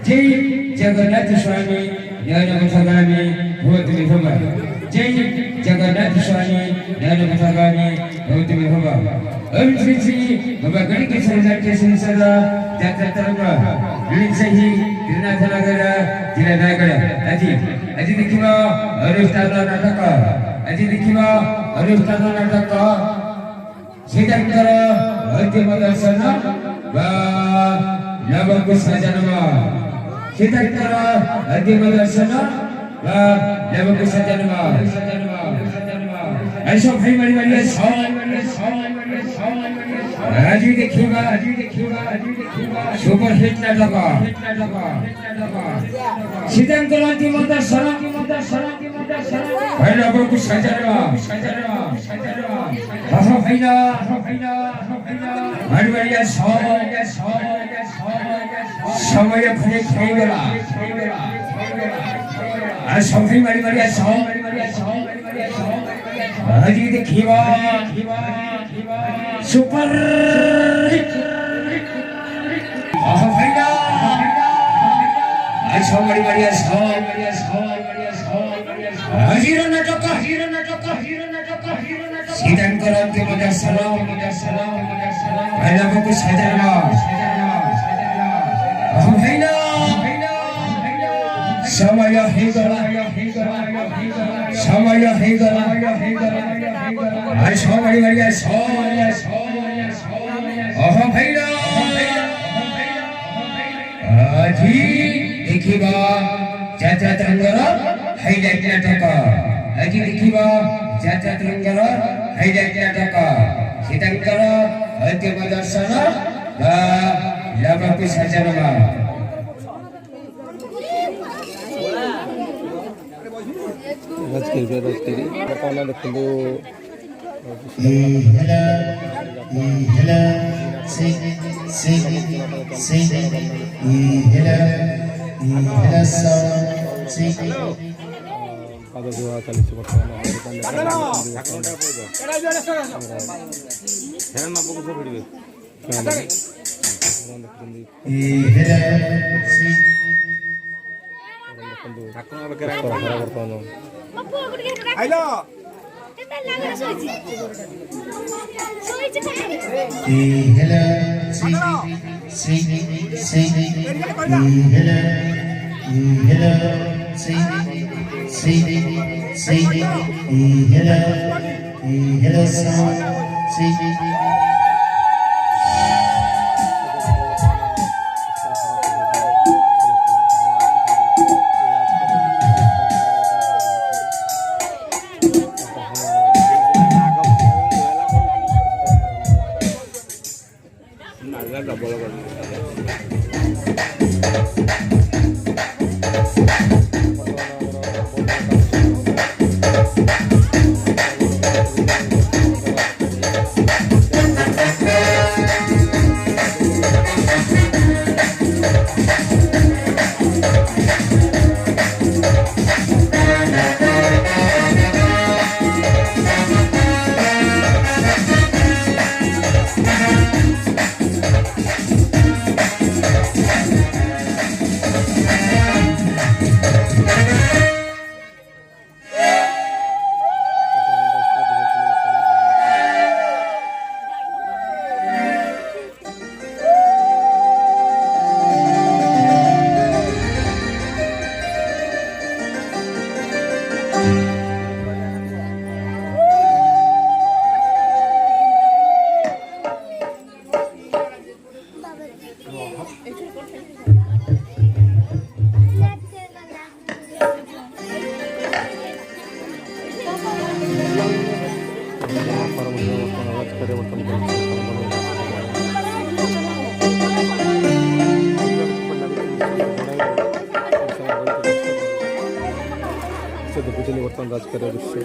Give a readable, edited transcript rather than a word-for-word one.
जय जगन्नाथ स्वामी ज्ञानपथगामी भवतु मे भव। जय जगन्नाथ स्वामी ज्ञानपथगामी भवतु मे भव। ओम श्री श्री बाबा गणेश केशव सदा जात्रा तरंग विलिंसही गिरनाथ नगर जिला रायगढ़। আজি দেখিব অনুষ্ঠিত নাটক আজি দেখিব অনুষ্ঠিত নাটক শ্রীধর ঐতিহ্য দর্শন বা নবকুশ জন্ম শ্রীধর ঐতিহ্য দর্শন বা নবকুশ জন্ম ऐसा भाई मरी मरी আজি দেখিবা সুপার হিট নাটক সিদ্ধান্তর অন্তিম দর্শন ভাই নবকুশ জন্ম বাবা ভাইরা মারি মারি সময় ফলে খেয়ে গেল আর সবাই মারি মারি আজি দেখিবা সুপার ভাইরা আর সবাই মারি হিরো নাটক সিদ্ধান্তর অন্তিম দর্শন ভাই নবকুশ জন্ম ভাইরা সময় হয়ে গেল আর সবাই মারি ভাইরা আজি দেখিবা যাত্রা তরঙ্গর হাইলাইট নাটক আজি দেখিবা যাত্রা তরঙ্গর হাইলাইট নাটক সিদ্ধান্তর অন্তিম দর্শন বা নবকুশ জন্ম ବର୍ତ୍ତମାନ ଦେଖୁଛନ୍ତି ବର୍ତ୍ତମାନ ରାଜକାର୍ୟ ଦୃଶ୍ୟ।